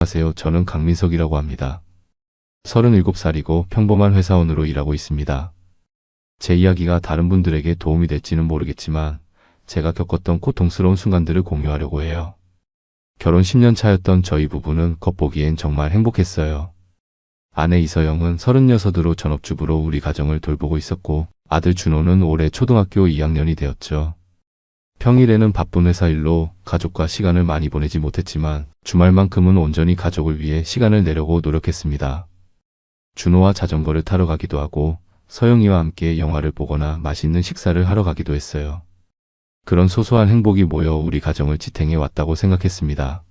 안녕하세요. 저는 강민석이라고 합니다. 37살이고 평범한 회사원으로 일하고 있습니다. 제 이야기가 다른 분들에게 도움이 될지는 모르겠지만 제가 겪었던 고통스러운 순간들을 공유하려고 해요. 결혼 10년 차였던 저희 부부는 겉보기엔 정말 행복했어요. 아내 이서영은 36으로 전업주부로 우리 가정을 돌보고 있었고 아들 준호는 올해 초등학교 2학년이 되었죠. 평일에는 바쁜 회사 일로 가족과 시간을 많이 보내지 못했지만 주말만큼은 온전히 가족을 위해 시간을 내려고 노력했습니다. 준호와 자전거를 타러 가기도 하고 서영이와 함께 영화를 보거나 맛있는 식사를 하러 가기도 했어요. 그런 소소한 행복이 모여 우리 가정을 지탱해 왔다고 생각했습니다.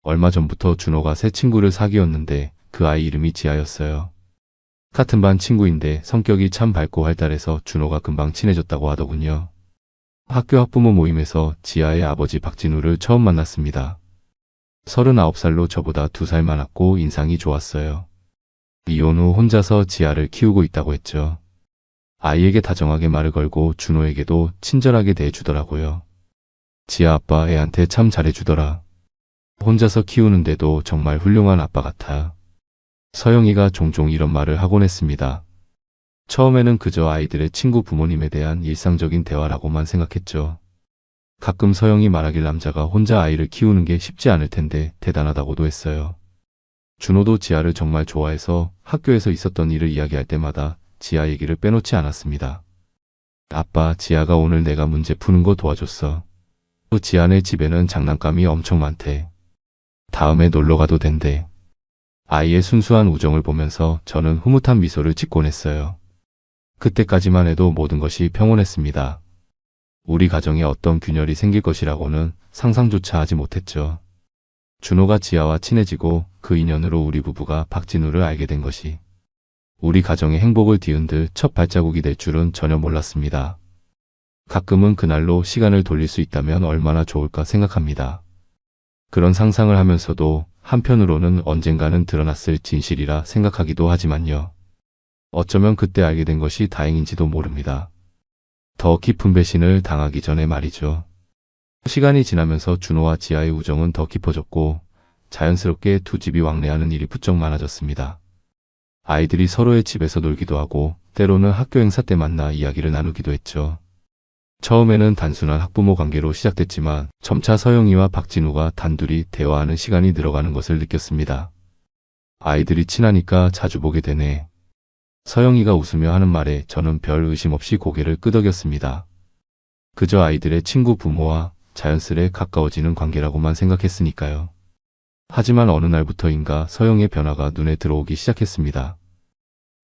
얼마 전부터 준호가 새 친구를 사귀었는데 그 아이 이름이 지아였어요. 같은 반 친구인데 성격이 참 밝고 활달해서 준호가 금방 친해졌다고 하더군요. 학교 학부모 모임에서 지아의 아버지 박진우를 처음 만났습니다. 39살로 저보다 2살 많았고 인상이 좋았어요. 이혼 후 혼자서 지아를 키우고 있다고 했죠. 아이에게 다정하게 말을 걸고 준호에게도 친절하게 대해주더라고요. 지아 아빠 애한테 참 잘해주더라. 혼자서 키우는데도 정말 훌륭한 아빠 같아. 서영이가 종종 이런 말을 하곤 했습니다. 처음에는 그저 아이들의 친구 부모님에 대한 일상적인 대화라고만 생각했죠. 가끔 서영이 말하길 남자가 혼자 아이를 키우는 게 쉽지 않을 텐데 대단하다고도 했어요. 준호도 지아를 정말 좋아해서 학교에서 있었던 일을 이야기할 때마다 지아 얘기를 빼놓지 않았습니다. 아빠, 지아가 오늘 내가 문제 푸는 거 도와줬어. 지아네 집에는 장난감이 엄청 많대. 다음에 놀러 가도 된대. 아이의 순수한 우정을 보면서 저는 흐뭇한 미소를 짓곤 했어요. 그때까지만 해도 모든 것이 평온했습니다. 우리 가정에 어떤 균열이 생길 것이라고는 상상조차 하지 못했죠. 준호가 지아와 친해지고 그 인연으로 우리 부부가 박진우를 알게 된 것이 우리 가정의 행복을 뒤흔들 첫 발자국이 될 줄은 전혀 몰랐습니다. 가끔은 그날로 시간을 돌릴 수 있다면 얼마나 좋을까 생각합니다. 그런 상상을 하면서도 한편으로는 언젠가는 드러났을 진실이라 생각하기도 하지만요. 어쩌면 그때 알게 된 것이 다행인지도 모릅니다. 더 깊은 배신을 당하기 전에 말이죠. 시간이 지나면서 준호와 지아의 우정은 더 깊어졌고 자연스럽게 두 집이 왕래하는 일이 부쩍 많아졌습니다. 아이들이 서로의 집에서 놀기도 하고 때로는 학교 행사 때 만나 이야기를 나누기도 했죠. 처음에는 단순한 학부모 관계로 시작됐지만 점차 서영이와 박진우가 단둘이 대화하는 시간이 늘어가는 것을 느꼈습니다. 아이들이 친하니까 자주 보게 되네. 서영이가 웃으며 하는 말에 저는 별 의심 없이 고개를 끄덕였습니다. 그저 아이들의 친구 부모와 자연스레 가까워지는 관계라고만 생각했으니까요. 하지만 어느 날부터인가 서영의 변화가 눈에 들어오기 시작했습니다.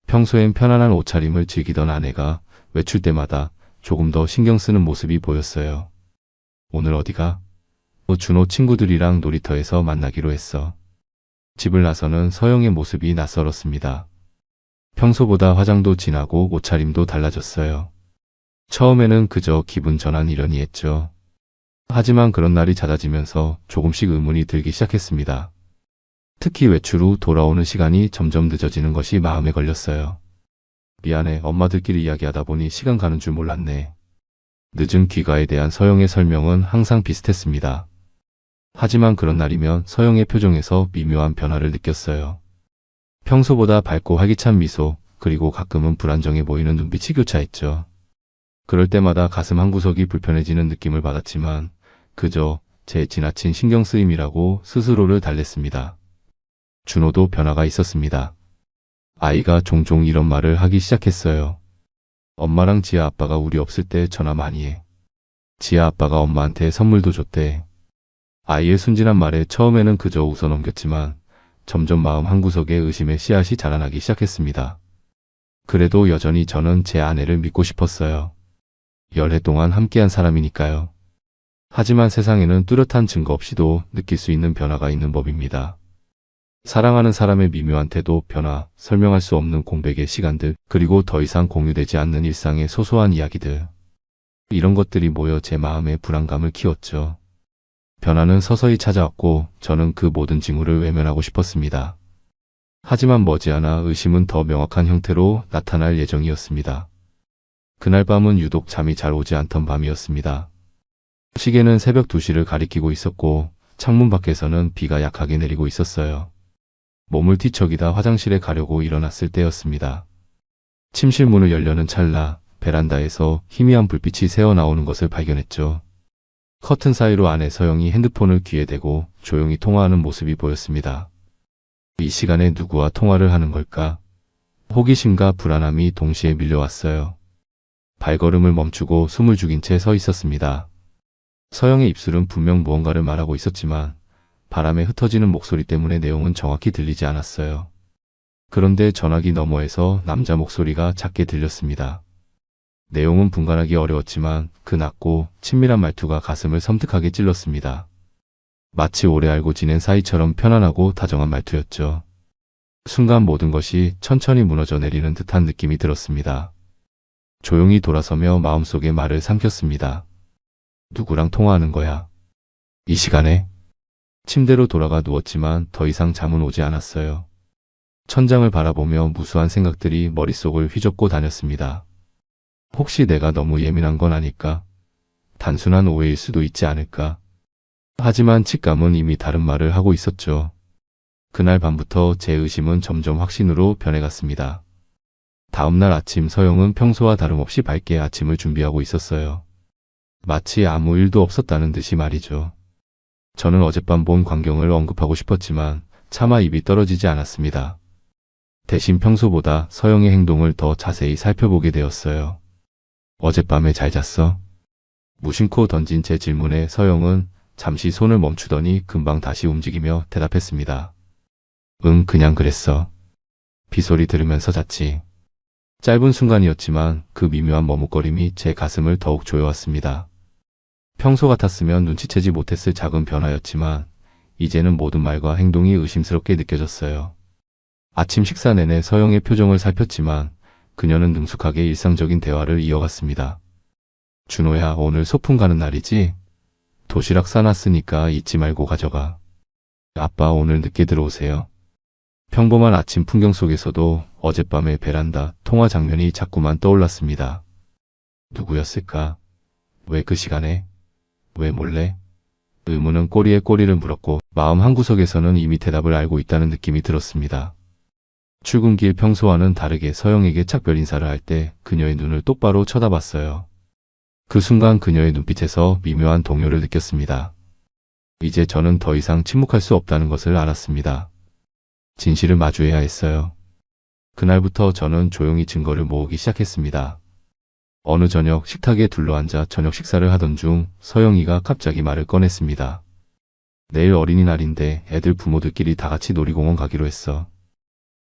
평소엔 편안한 옷차림을 즐기던 아내가 외출 때마다 조금 더 신경 쓰는 모습이 보였어요. 오늘 어디가? 준호 친구들이랑 놀이터에서 만나기로 했어. 집을 나서는 서영의 모습이 낯설었습니다. 평소보다 화장도 진하고 옷차림도 달라졌어요. 처음에는 그저 기분 전환이려니 했죠. 하지만 그런 날이 잦아지면서 조금씩 의문이 들기 시작했습니다. 특히 외출 후 돌아오는 시간이 점점 늦어지는 것이 마음에 걸렸어요. 미안해, 엄마들끼리 이야기하다 보니 시간 가는 줄 몰랐네. 늦은 귀가에 대한 서영의 설명은 항상 비슷했습니다. 하지만 그런 날이면 서영의 표정에서 미묘한 변화를 느꼈어요. 평소보다 밝고 활기찬 미소, 그리고 가끔은 불안정해 보이는 눈빛이 교차했죠. 그럴 때마다 가슴 한구석이 불편해지는 느낌을 받았지만 그저 제 지나친 신경쓰임이라고 스스로를 달랬습니다. 준호도 변화가 있었습니다. 아이가 종종 이런 말을 하기 시작했어요. 엄마랑 지아 아빠가 우리 없을 때 전화 많이 해. 지아 아빠가 엄마한테 선물도 줬대. 아이의 순진한 말에 처음에는 그저 웃어 넘겼지만 점점 마음 한구석에 의심의 씨앗이 자라나기 시작했습니다. 그래도 여전히 저는 제 아내를 믿고 싶었어요. 열해 동안 함께한 사람이니까요. 하지만 세상에는 뚜렷한 증거 없이도 느낄 수 있는 변화가 있는 법입니다. 사랑하는 사람의 미묘한 태도, 변화, 설명할 수 없는 공백의 시간들, 그리고 더 이상 공유되지 않는 일상의 소소한 이야기들. 이런 것들이 모여 제 마음에 불안감을 키웠죠. 변화는 서서히 찾아왔고 저는 그 모든 징후를 외면하고 싶었습니다. 하지만 머지않아 의심은 더 명확한 형태로 나타날 예정이었습니다. 그날 밤은 유독 잠이 잘 오지 않던 밤이었습니다. 시계는 새벽 2시를 가리키고 있었고 창문 밖에서는 비가 약하게 내리고 있었어요. 몸을 뒤척이다 화장실에 가려고 일어났을 때였습니다. 침실 문을 열려는 찰나 베란다에서 희미한 불빛이 새어나오는 것을 발견했죠. 커튼 사이로 안에 서영이 핸드폰을 귀에 대고 조용히 통화하는 모습이 보였습니다. 이 시간에 누구와 통화를 하는 걸까? 호기심과 불안함이 동시에 밀려왔어요. 발걸음을 멈추고 숨을 죽인 채 서 있었습니다. 서영의 입술은 분명 무언가를 말하고 있었지만 바람에 흩어지는 목소리 때문에 내용은 정확히 들리지 않았어요. 그런데 전화기 너머에서 남자 목소리가 작게 들렸습니다. 내용은 분간하기 어려웠지만 그 낮고 친밀한 말투가 가슴을 섬뜩하게 찔렀습니다. 마치 오래 알고 지낸 사이처럼 편안하고 다정한 말투였죠. 순간 모든 것이 천천히 무너져 내리는 듯한 느낌이 들었습니다. 조용히 돌아서며 마음속에 말을 삼켰습니다. 누구랑 통화하는 거야? 이 시간에? 침대로 돌아가 누웠지만 더 이상 잠은 오지 않았어요. 천장을 바라보며 무수한 생각들이 머릿속을 휘젓고 다녔습니다. 혹시 내가 너무 예민한 건 아닐까? 단순한 오해일 수도 있지 않을까? 하지만 직감은 이미 다른 말을 하고 있었죠. 그날 밤부터 제 의심은 점점 확신으로 변해갔습니다. 다음날 아침 서영은 평소와 다름없이 밝게 아침을 준비하고 있었어요. 마치 아무 일도 없었다는 듯이 말이죠. 저는 어젯밤 본 광경을 언급하고 싶었지만 차마 입이 떨어지지 않았습니다. 대신 평소보다 서영의 행동을 더 자세히 살펴보게 되었어요. 어젯밤에 잘 잤어? 무심코 던진 제 질문에 서영은 잠시 손을 멈추더니 금방 다시 움직이며 대답했습니다. 응, 그냥 그랬어. 비소리 들으면서 잤지. 짧은 순간이었지만 그 미묘한 머뭇거림이 제 가슴을 더욱 조여왔습니다. 평소 같았으면 눈치채지 못했을 작은 변화였지만 이제는 모든 말과 행동이 의심스럽게 느껴졌어요. 아침 식사 내내 서영의 표정을 살폈지만 그녀는 능숙하게 일상적인 대화를 이어갔습니다. 준호야, 오늘 소풍 가는 날이지? 도시락 싸놨으니까 잊지 말고 가져가. 아빠 오늘 늦게 들어오세요. 평범한 아침 풍경 속에서도 어젯밤의 베란다 통화 장면이 자꾸만 떠올랐습니다. 누구였을까? 왜 그 시간에? 왜 몰래? 의문은 꼬리에 꼬리를 물었고 마음 한구석에서는 이미 대답을 알고 있다는 느낌이 들었습니다. 출근길 평소와는 다르게 서영에게 작별 인사를 할 때 그녀의 눈을 똑바로 쳐다봤어요. 그 순간 그녀의 눈빛에서 미묘한 동요를 느꼈습니다. 이제 저는 더 이상 침묵할 수 없다는 것을 알았습니다. 진실을 마주해야 했어요. 그날부터 저는 조용히 증거를 모으기 시작했습니다. 어느 저녁 식탁에 둘러앉아 저녁 식사를 하던 중 서영이가 갑자기 말을 꺼냈습니다. 내일 어린이날인데 애들 부모들끼리 다 같이 놀이공원 가기로 했어.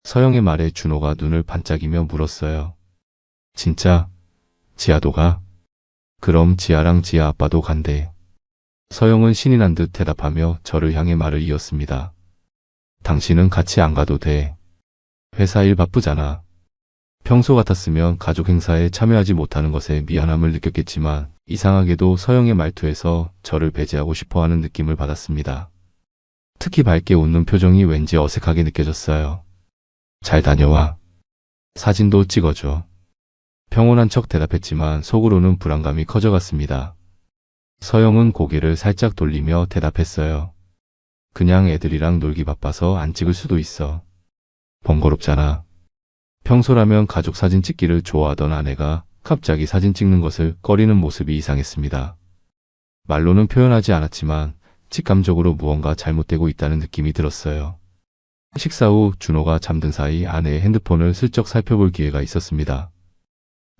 서영의 말에 준호가 눈을 반짝이며 물었어요. 진짜? 지아도 가? 그럼 지아랑 지아 아빠도 간대. 서영은 신이 난 듯 대답하며 저를 향해 말을 이었습니다. 당신은 같이 안 가도 돼. 회사 일 바쁘잖아. 평소 같았으면 가족 행사에 참여하지 못하는 것에 미안함을 느꼈겠지만 이상하게도 서영의 말투에서 저를 배제하고 싶어하는 느낌을 받았습니다. 특히 밝게 웃는 표정이 왠지 어색하게 느껴졌어요. 잘 다녀와. 사진도 찍어줘. 평온한 척 대답했지만 속으로는 불안감이 커져갔습니다. 서영은 고개를 살짝 돌리며 대답했어요. 그냥 애들이랑 놀기 바빠서 안 찍을 수도 있어. 번거롭잖아. 평소라면 가족 사진 찍기를 좋아하던 아내가 갑자기 사진 찍는 것을 꺼리는 모습이 이상했습니다. 말로는 표현하지 않았지만 직감적으로 무언가 잘못되고 있다는 느낌이 들었어요. 식사 후 준호가 잠든 사이 아내의 핸드폰을 슬쩍 살펴볼 기회가 있었습니다.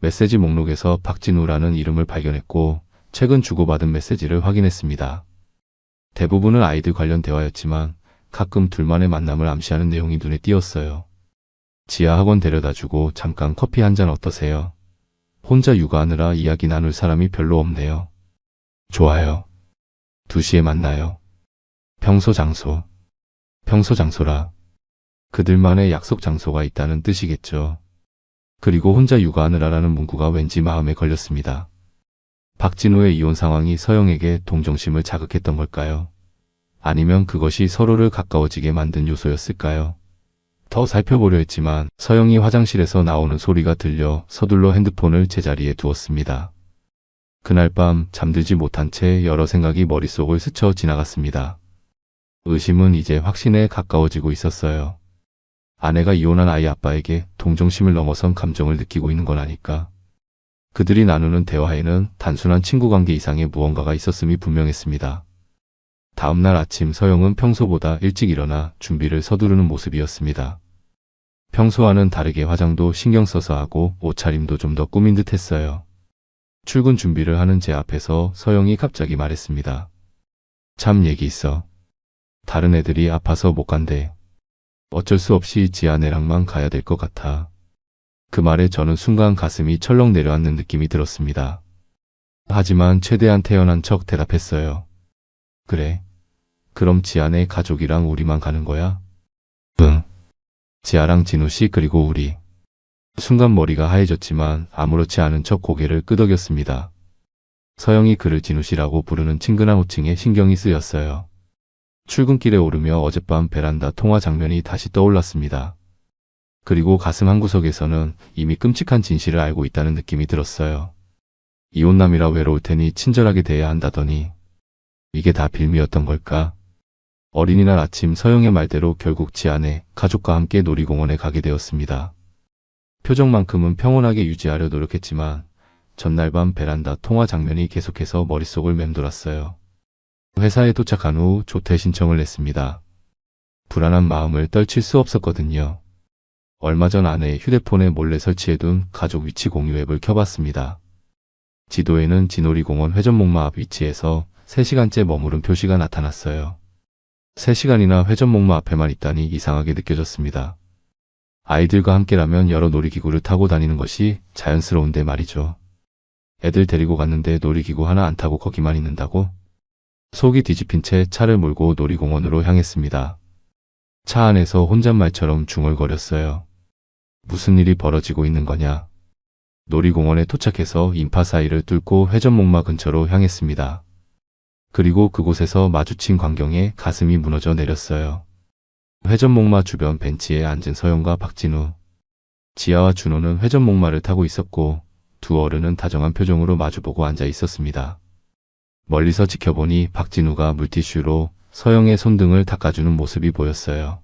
메시지 목록에서 박진우라는 이름을 발견했고 최근 주고받은 메시지를 확인했습니다. 대부분은 아이들 관련 대화였지만 가끔 둘만의 만남을 암시하는 내용이 눈에 띄었어요. 지아 학원 데려다주고 잠깐 커피 한 잔 어떠세요? 혼자 육아하느라 이야기 나눌 사람이 별로 없네요. 좋아요. 2시에 만나요. 평소 장소. 평소 장소라. 그들만의 약속 장소가 있다는 뜻이겠죠. 그리고 혼자 육아하느라라는 문구가 왠지 마음에 걸렸습니다. 박진우의 이혼 상황이 서영에게 동정심을 자극했던 걸까요? 아니면 그것이 서로를 가까워지게 만든 요소였을까요? 더 살펴보려 했지만 서영이 화장실에서 나오는 소리가 들려 서둘러 핸드폰을 제자리에 두었습니다. 그날 밤 잠들지 못한 채 여러 생각이 머릿속을 스쳐 지나갔습니다. 의심은 이제 확신에 가까워지고 있었어요. 아내가 이혼한 아이 아빠에게 동정심을 넘어선 감정을 느끼고 있는 건 아닐까. 그들이 나누는 대화에는 단순한 친구 관계 이상의 무언가가 있었음이 분명했습니다. 다음날 아침 서영은 평소보다 일찍 일어나 준비를 서두르는 모습이었습니다. 평소와는 다르게 화장도 신경 써서 하고 옷차림도 좀 더 꾸민 듯 했어요. 출근 준비를 하는 제 앞에서 서영이 갑자기 말했습니다. 참 얘기 있어. 다른 애들이 아파서 못 간대. 어쩔 수 없이 지아네랑만 가야 될 것 같아. 그 말에 저는 순간 가슴이 철렁 내려앉는 느낌이 들었습니다. 하지만 최대한 태연한 척 대답했어요. 그래. 그럼 지아네 가족이랑 우리만 가는 거야? 응. 지아랑 진우씨 그리고 우리. 순간 머리가 하얘졌지만 아무렇지 않은 척 고개를 끄덕였습니다. 서영이 그를 진우씨라고 부르는 친근한 호칭에 신경이 쓰였어요. 출근길에 오르며 어젯밤 베란다 통화 장면이 다시 떠올랐습니다. 그리고 가슴 한구석에서는 이미 끔찍한 진실을 알고 있다는 느낌이 들었어요. 이혼남이라 외로울 테니 친절하게 대해야 한다더니 이게 다 빌미였던 걸까? 어린이날 아침 서영의 말대로 결국 지아네 가족과 함께 놀이공원에 가게 되었습니다. 표정만큼은 평온하게 유지하려 노력했지만 전날 밤 베란다 통화 장면이 계속해서 머릿속을 맴돌았어요. 회사에 도착한 후 조퇴 신청을 했습니다. 불안한 마음을 떨칠 수 없었거든요. 얼마 전 아내의 휴대폰에 몰래 설치해둔 가족 위치 공유 앱을 켜봤습니다. 지도에는 진오리공원 회전목마 앞 위치에서 3시간째 머무른 표시가 나타났어요. 3시간이나 회전목마 앞에만 있다니 이상하게 느껴졌습니다. 아이들과 함께라면 여러 놀이기구를 타고 다니는 것이 자연스러운데 말이죠. 애들 데리고 갔는데 놀이기구 하나 안 타고 거기만 있는다고? 속이 뒤집힌 채 차를 몰고 놀이공원으로 향했습니다. 차 안에서 혼잣말처럼 중얼거렸어요. 무슨 일이 벌어지고 있는 거냐? 놀이공원에 도착해서 인파 사이를 뚫고 회전목마 근처로 향했습니다. 그리고 그곳에서 마주친 광경에 가슴이 무너져 내렸어요. 회전목마 주변 벤치에 앉은 서영과 박진우. 지아와 준호는 회전목마를 타고 있었고 두 어른은 다정한 표정으로 마주보고 앉아 있었습니다. 멀리서 지켜보니 박진우가 물티슈로 서영의 손등을 닦아주는 모습이 보였어요.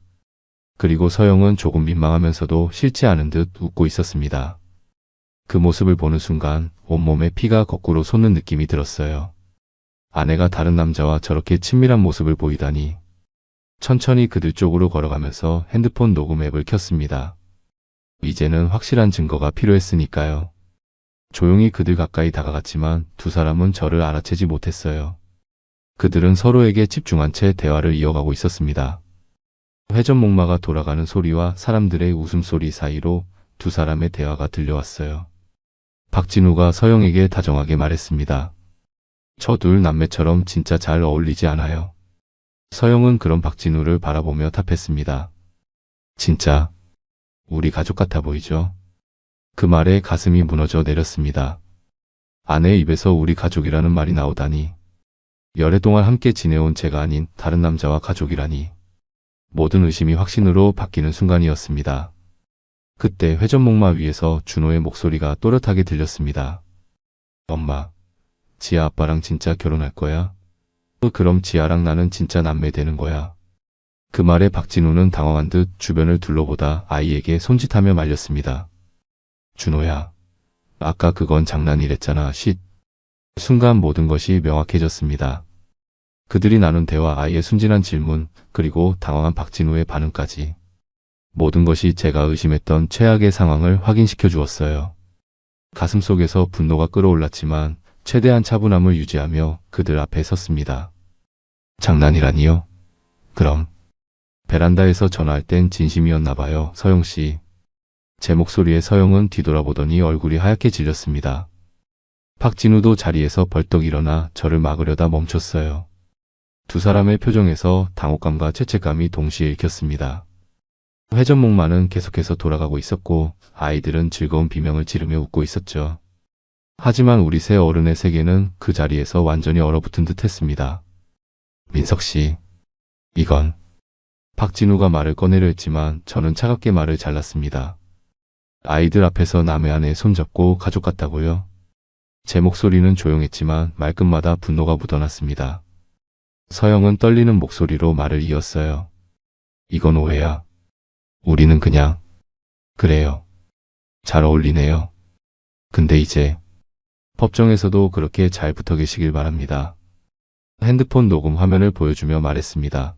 그리고 서영은 조금 민망하면서도 싫지 않은 듯 웃고 있었습니다. 그 모습을 보는 순간 온몸에 피가 거꾸로 솟는 느낌이 들었어요. 아내가 다른 남자와 저렇게 친밀한 모습을 보이다니. 천천히 그들 쪽으로 걸어가면서 핸드폰 녹음 앱을 켰습니다. 이제는 확실한 증거가 필요했으니까요. 조용히 그들 가까이 다가갔지만 두 사람은 저를 알아채지 못했어요. 그들은 서로에게 집중한 채 대화를 이어가고 있었습니다. 회전목마가 돌아가는 소리와 사람들의 웃음소리 사이로 두 사람의 대화가 들려왔어요. 박진우가 서영에게 다정하게 말했습니다. 저 둘 남매처럼 진짜 잘 어울리지 않아요. 서영은 그런 박진우를 바라보며 답했습니다. 진짜 우리 가족 같아 보이죠? 그 말에 가슴이 무너져 내렸습니다. 아내의 입에서 우리 가족이라는 말이 나오다니. 열애 동안 함께 지내온 제가 아닌 다른 남자와 가족이라니. 모든 의심이 확신으로 바뀌는 순간이었습니다. 그때 회전목마 위에서 준호의 목소리가 또렷하게 들렸습니다. 엄마, 지아 아빠랑 진짜 결혼할 거야? 그럼 지아랑 나는 진짜 남매 되는 거야. 그 말에 박진우는 당황한 듯 주변을 둘러보다 아이에게 손짓하며 말렸습니다. 준호야, 아까 그건 장난이랬잖아. 쉿. 순간 모든 것이 명확해졌습니다. 그들이 나눈 대화, 아이의 순진한 질문, 그리고 당황한 박진우의 반응까지. 모든 것이 제가 의심했던 최악의 상황을 확인시켜 주었어요. 가슴속에서 분노가 끌어올랐지만 최대한 차분함을 유지하며 그들 앞에 섰습니다. 장난이라니요? 그럼 베란다에서 전화할 땐 진심이었나 봐요, 서영씨. 제 목소리에 서영은 뒤돌아보더니 얼굴이 하얗게 질렸습니다. 박진우도 자리에서 벌떡 일어나 저를 막으려다 멈췄어요. 두 사람의 표정에서 당혹감과 죄책감이 동시에 읽혔습니다. 회전목마는 계속해서 돌아가고 있었고 아이들은 즐거운 비명을 지르며 웃고 있었죠. 하지만 우리 세 어른의 세계는 그 자리에서 완전히 얼어붙은 듯 했습니다. 민석씨, 이건... 박진우가 말을 꺼내려 했지만 저는 차갑게 말을 잘랐습니다. 아이들 앞에서 남의 아내 손잡고 가족 같다고요? 제 목소리는 조용했지만 말끝마다 분노가 묻어났습니다. 서영은 떨리는 목소리로 말을 이었어요. 이건 오해야. 우리는 그냥, 그래요. 잘 어울리네요. 근데 이제, 법정에서도 그렇게 잘 붙어 계시길 바랍니다. 핸드폰 녹음 화면을 보여주며 말했습니다.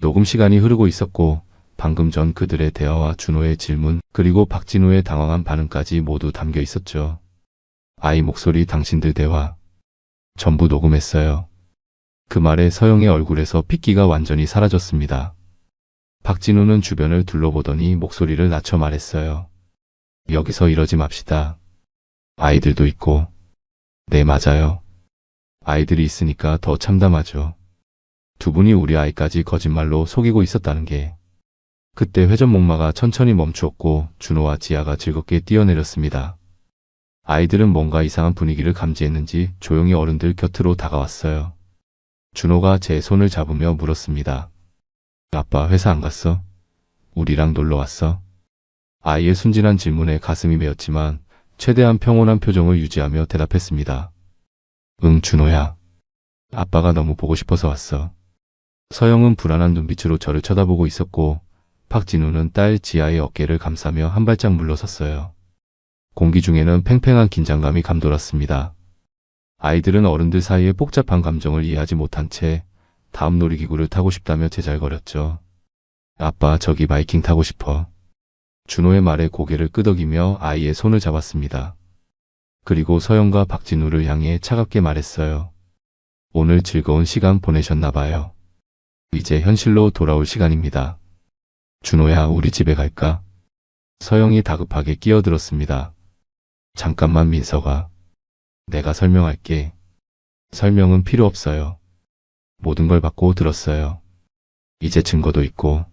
녹음 시간이 흐르고 있었고, 방금 전 그들의 대화와 준호의 질문, 그리고 박진우의 당황한 반응까지 모두 담겨 있었죠. 아이 목소리, 당신들 대화. 전부 녹음했어요. 그 말에 서영의 얼굴에서 핏기가 완전히 사라졌습니다. 박진우는 주변을 둘러보더니 목소리를 낮춰 말했어요. 여기서 이러지 맙시다. 아이들도 있고. 네, 맞아요. 아이들이 있으니까 더 참담하죠. 두 분이 우리 아이까지 거짓말로 속이고 있었다는 게. 그때 회전목마가 천천히 멈추었고 준호와 지아가 즐겁게 뛰어내렸습니다. 아이들은 뭔가 이상한 분위기를 감지했는지 조용히 어른들 곁으로 다가왔어요. 준호가 제 손을 잡으며 물었습니다. 아빠 회사 안 갔어? 우리랑 놀러 왔어? 아이의 순진한 질문에 가슴이 메었지만 최대한 평온한 표정을 유지하며 대답했습니다. 응, 준호야. 아빠가 너무 보고 싶어서 왔어. 서영은 불안한 눈빛으로 저를 쳐다보고 있었고 박진우는 딸 지아의 어깨를 감싸며 한 발짝 물러섰어요. 공기 중에는 팽팽한 긴장감이 감돌았습니다. 아이들은 어른들 사이의 복잡한 감정을 이해하지 못한 채 다음 놀이기구를 타고 싶다며 제잘거렸죠. 아빠, 저기 바이킹 타고 싶어. 준호의 말에 고개를 끄덕이며 아이의 손을 잡았습니다. 그리고 서영과 박진우를 향해 차갑게 말했어요. 오늘 즐거운 시간 보내셨나 봐요. 이제 현실로 돌아올 시간입니다. 준호야, 우리 집에 갈까? 서영이 다급하게 끼어들었습니다. 잠깐만, 민서가. 내가 설명할게. 설명은 필요 없어요. 모든 걸 받고 들었어요. 이제 증거도 있고.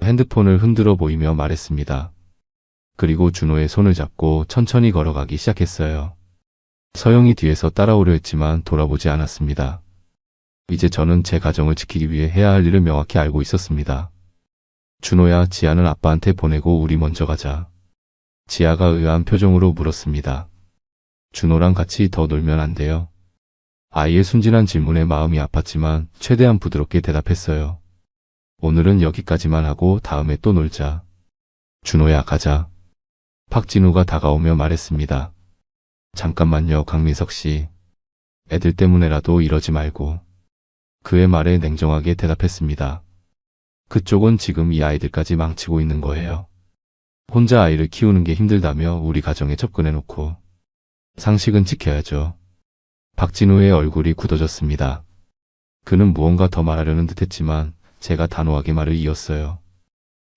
핸드폰을 흔들어 보이며 말했습니다. 그리고 준호의 손을 잡고 천천히 걸어가기 시작했어요. 서영이 뒤에서 따라오려 했지만 돌아보지 않았습니다. 이제 저는 제 가정을 지키기 위해 해야 할 일을 명확히 알고 있었습니다. 준호야, 지아는 아빠한테 보내고 우리 먼저 가자. 지아가 의아한 표정으로 물었습니다. 준호랑 같이 더 놀면 안 돼요? 아이의 순진한 질문에 마음이 아팠지만 최대한 부드럽게 대답했어요. 오늘은 여기까지만 하고 다음에 또 놀자. 준호야, 가자. 박진우가 다가오며 말했습니다. 잠깐만요, 강민석 씨. 애들 때문에라도 이러지 말고. 그의 말에 냉정하게 대답했습니다. 그쪽은 지금 이 아이들까지 망치고 있는 거예요. 혼자 아이를 키우는 게 힘들다며 우리 가정에 접근해놓고. 상식은 지켜야죠. 박진우의 얼굴이 굳어졌습니다. 그는 무언가 더 말하려는 듯했지만 제가 단호하게 말을 이었어요.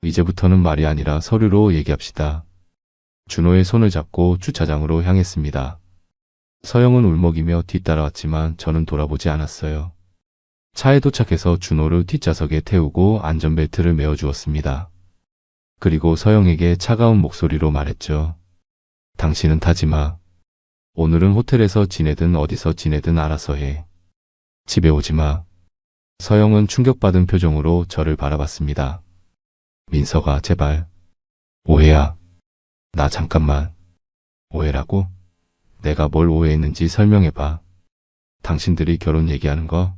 이제부터는 말이 아니라 서류로 얘기합시다. 준호의 손을 잡고 주차장으로 향했습니다. 서영은 울먹이며 뒤따라왔지만 저는 돌아보지 않았어요. 차에 도착해서 준호를 뒷좌석에 태우고 안전벨트를 메어주었습니다. 그리고 서영에게 차가운 목소리로 말했죠. 당신은 타지 마. 오늘은 호텔에서 지내든 어디서 지내든 알아서 해. 집에 오지 마. 서영은 충격받은 표정으로 저를 바라봤습니다. 민서가, 제발. 오해야. 나 잠깐만. 오해라고? 내가 뭘 오해했는지 설명해봐. 당신들이 결혼 얘기하는 거?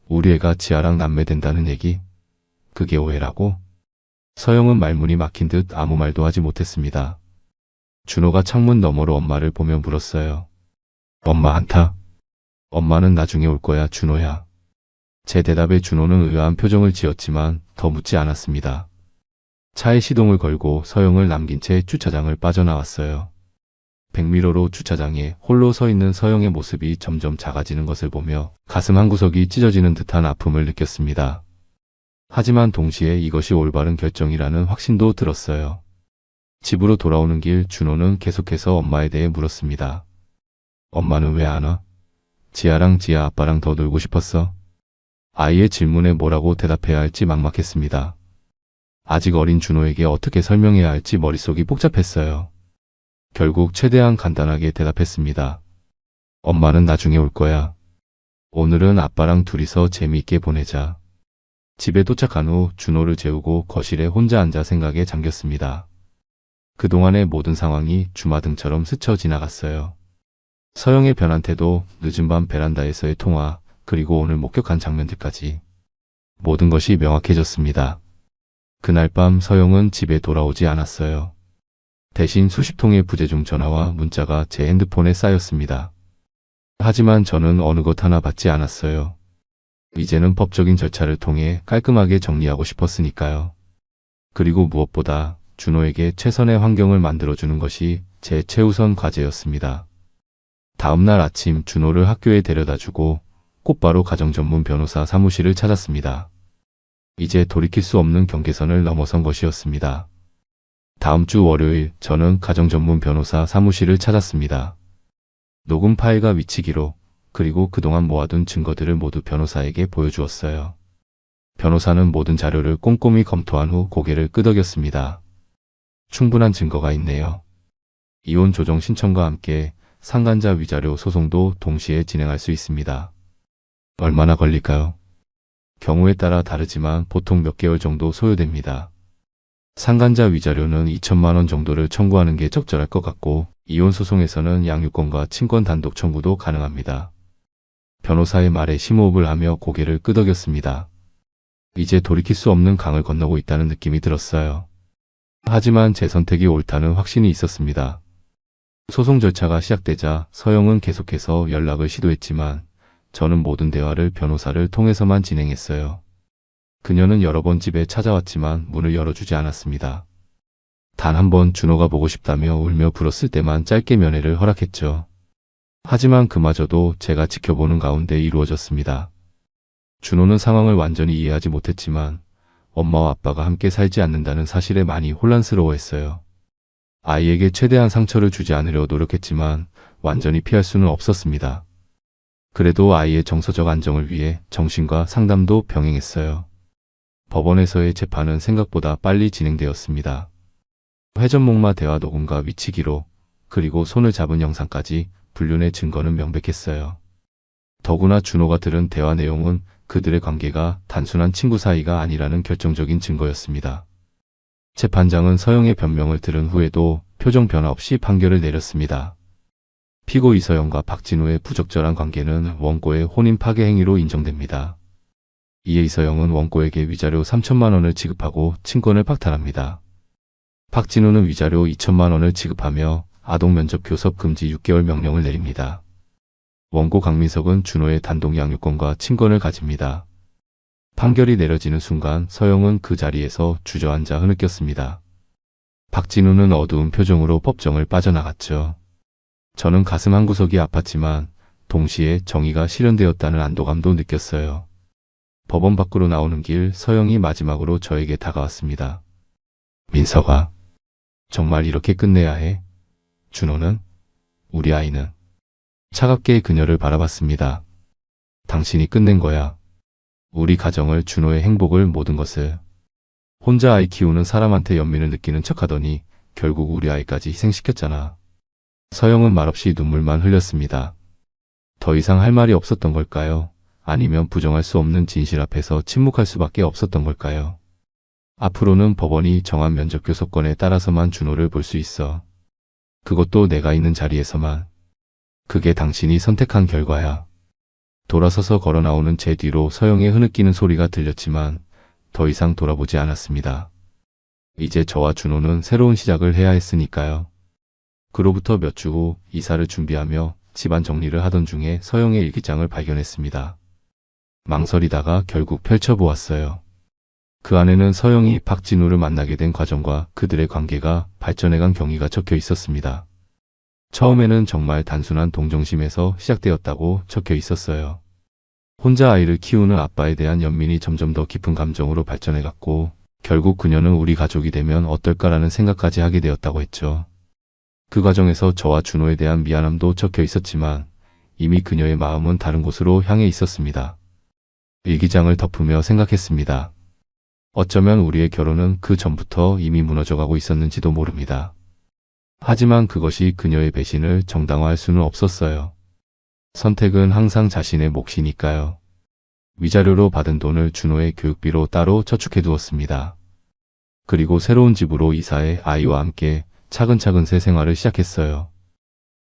우리 애가 지아랑 남매된다는 얘기? 그게 오해라고? 서영은 말문이 막힌 듯 아무 말도 하지 못했습니다. 준호가 창문 너머로 엄마를 보며 물었어요. 엄마 안 타? 엄마는 나중에 올 거야, 준호야. 제 대답에 준호는 의아한 표정을 지었지만 더 묻지 않았습니다. 차에 시동을 걸고 서영을 남긴 채 주차장을 빠져나왔어요. 백미러로 주차장에 홀로 서 있는 서영의 모습이 점점 작아지는 것을 보며 가슴 한구석이 찢어지는 듯한 아픔을 느꼈습니다. 하지만 동시에 이것이 올바른 결정이라는 확신도 들었어요. 집으로 돌아오는 길 준호는 계속해서 엄마에 대해 물었습니다. 엄마는 왜 안 와? 지아랑 지아 아빠랑 더 놀고 싶었어? 아이의 질문에 뭐라고 대답해야 할지 막막했습니다. 아직 어린 준호에게 어떻게 설명해야 할지 머릿속이 복잡했어요. 결국 최대한 간단하게 대답했습니다. 엄마는 나중에 올 거야. 오늘은 아빠랑 둘이서 재미있게 보내자. 집에 도착한 후 준호를 재우고 거실에 혼자 앉아 생각에 잠겼습니다. 그동안의 모든 상황이 주마등처럼 스쳐 지나갔어요. 서영의 변한 태도, 늦은 밤 베란다에서의 통화, 그리고 오늘 목격한 장면들까지 모든 것이 명확해졌습니다. 그날 밤 서영은 집에 돌아오지 않았어요. 대신 수십 통의 부재중 전화와 문자가 제 핸드폰에 쌓였습니다. 하지만 저는 어느 것 하나 받지 않았어요. 이제는 법적인 절차를 통해 깔끔하게 정리하고 싶었으니까요. 그리고 무엇보다 준호에게 최선의 환경을 만들어주는 것이 제 최우선 과제였습니다. 다음날 아침 준호를 학교에 데려다주고 곧바로 가정전문 변호사 사무실을 찾았습니다. 이제 돌이킬 수 없는 경계선을 넘어선 것이었습니다. 다음 주 월요일 저는 가정전문 변호사 사무실을 찾았습니다. 녹음 파일과 위치 기록, 그리고 그동안 모아둔 증거들을 모두 변호사에게 보여주었어요. 변호사는 모든 자료를 꼼꼼히 검토한 후 고개를 끄덕였습니다. 충분한 증거가 있네요. 이혼 조정 신청과 함께 상간자 위자료 소송도 동시에 진행할 수 있습니다. 얼마나 걸릴까요? 경우에 따라 다르지만 보통 몇 개월 정도 소요됩니다. 상간자 위자료는 2천만 원 정도를 청구하는 게 적절할 것 같고 이혼 소송에서는 양육권과 친권 단독 청구도 가능합니다. 변호사의 말에 심호흡을 하며 고개를 끄덕였습니다. 이제 돌이킬 수 없는 강을 건너고 있다는 느낌이 들었어요. 하지만 제 선택이 옳다는 확신이 있었습니다. 소송 절차가 시작되자 서영은 계속해서 연락을 시도했지만 저는 모든 대화를 변호사를 통해서만 진행했어요. 그녀는 여러 번 집에 찾아왔지만 문을 열어주지 않았습니다. 단 한 번 준호가 보고 싶다며 울며 불었을 때만 짧게 면회를 허락했죠. 하지만 그마저도 제가 지켜보는 가운데 이루어졌습니다. 준호는 상황을 완전히 이해하지 못했지만 엄마와 아빠가 함께 살지 않는다는 사실에 많이 혼란스러워했어요. 아이에게 최대한 상처를 주지 않으려 노력했지만 완전히 피할 수는 없었습니다. 그래도 아이의 정서적 안정을 위해 정신과 상담도 병행했어요. 법원에서의 재판은 생각보다 빨리 진행되었습니다. 회전목마 대화 녹음과 위치 기록, 그리고 손을 잡은 영상까지 불륜의 증거는 명백했어요. 더구나 준호가 들은 대화 내용은 그들의 관계가 단순한 친구 사이가 아니라는 결정적인 증거였습니다. 재판장은 서영의 변명을 들은 후에도 표정 변화 없이 판결을 내렸습니다. 피고 이서영과 박진우의 부적절한 관계는 원고의 혼인 파괴 행위로 인정됩니다. 이에 이서영은 원고에게 위자료 3천만 원을 지급하고 친권을 박탈합니다. 박진우는 위자료 2천만 원을 지급하며 아동 면접 교섭 금지 6개월 명령을 내립니다. 원고 강민석은 준호의 단독 양육권과 친권을 가집니다. 판결이 내려지는 순간 서영은 그 자리에서 주저앉아 흐느꼈습니다. 박진우는 어두운 표정으로 법정을 빠져나갔죠. 저는 가슴 한구석이 아팠지만 동시에 정의가 실현되었다는 안도감도 느꼈어요. 법원 밖으로 나오는 길 서영이 마지막으로 저에게 다가왔습니다. 민석아, 정말 이렇게 끝내야 해? 준호는? 우리 아이는? 차갑게 그녀를 바라봤습니다. 당신이 끝낸 거야. 우리 가정을, 준호의 행복을, 모든 것을. 혼자 아이 키우는 사람한테 연민을 느끼는 척하더니 결국 우리 아이까지 희생시켰잖아. 서영은 말없이 눈물만 흘렸습니다. 더 이상 할 말이 없었던 걸까요? 아니면 부정할 수 없는 진실 앞에서 침묵할 수밖에 없었던 걸까요? 앞으로는 법원이 정한 면접 교섭권에 따라서만 준호를 볼 수 있어. 그것도 내가 있는 자리에서만. 그게 당신이 선택한 결과야. 돌아서서 걸어 나오는 제 뒤로 서영의 흐느끼는 소리가 들렸지만 더 이상 돌아보지 않았습니다. 이제 저와 준호는 새로운 시작을 해야 했으니까요. 그로부터 몇 주 후 이사를 준비하며 집안 정리를 하던 중에 서영의 일기장을 발견했습니다. 망설이다가 결국 펼쳐보았어요. 그 안에는 서영이 박진우를 만나게 된 과정과 그들의 관계가 발전해간 경위가 적혀 있었습니다. 처음에는 정말 단순한 동정심에서 시작되었다고 적혀 있었어요. 혼자 아이를 키우는 아빠에 대한 연민이 점점 더 깊은 감정으로 발전해갔고 결국 그녀는 우리 가족이 되면 어떨까라는 생각까지 하게 되었다고 했죠. 그 과정에서 저와 준호에 대한 미안함도 적혀 있었지만 이미 그녀의 마음은 다른 곳으로 향해 있었습니다. 일기장을 덮으며 생각했습니다. 어쩌면 우리의 결혼은 그 전부터 이미 무너져가고 있었는지도 모릅니다. 하지만 그것이 그녀의 배신을 정당화할 수는 없었어요. 선택은 항상 자신의 몫이니까요. 위자료로 받은 돈을 준호의 교육비로 따로 저축해두었습니다. 그리고 새로운 집으로 이사해 아이와 함께 차근차근 새 생활을 시작했어요.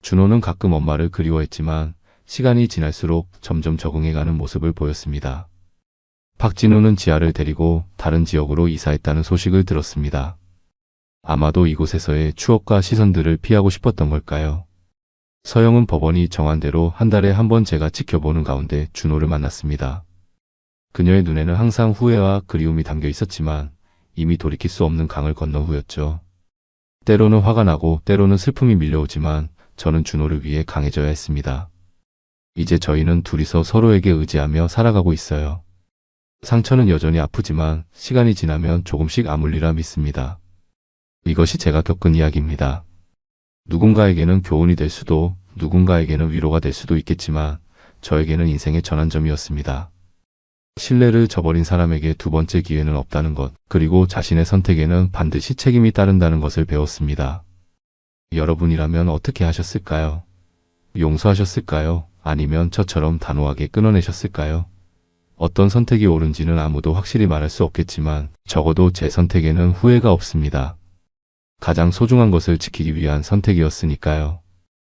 준호는 가끔 엄마를 그리워했지만 시간이 지날수록 점점 적응해가는 모습을 보였습니다. 박진우는 지아를 데리고 다른 지역으로 이사했다는 소식을 들었습니다. 아마도 이곳에서의 추억과 시선들을 피하고 싶었던 걸까요? 서영은 법원이 정한 대로 한 달에 한 번 제가 지켜보는 가운데 준호를 만났습니다. 그녀의 눈에는 항상 후회와 그리움이 담겨 있었지만 이미 돌이킬 수 없는 강을 건넌 후였죠. 때로는 화가 나고 때로는 슬픔이 밀려오지만 저는 준호를 위해 강해져야 했습니다. 이제 저희는 둘이서 서로에게 의지하며 살아가고 있어요. 상처는 여전히 아프지만 시간이 지나면 조금씩 아물리라 믿습니다. 이것이 제가 겪은 이야기입니다. 누군가에게는 교훈이 될 수도 누군가에게는 위로가 될 수도 있겠지만 저에게는 인생의 전환점이었습니다. 신뢰를 저버린 사람에게 두 번째 기회는 없다는 것, 그리고 자신의 선택에는 반드시 책임이 따른다는 것을 배웠습니다. 여러분이라면 어떻게 하셨을까요? 용서하셨을까요? 아니면 저처럼 단호하게 끊어내셨을까요? 어떤 선택이 옳은지는 아무도 확실히 말할 수 없겠지만 적어도 제 선택에는 후회가 없습니다. 가장 소중한 것을 지키기 위한 선택이었으니까요.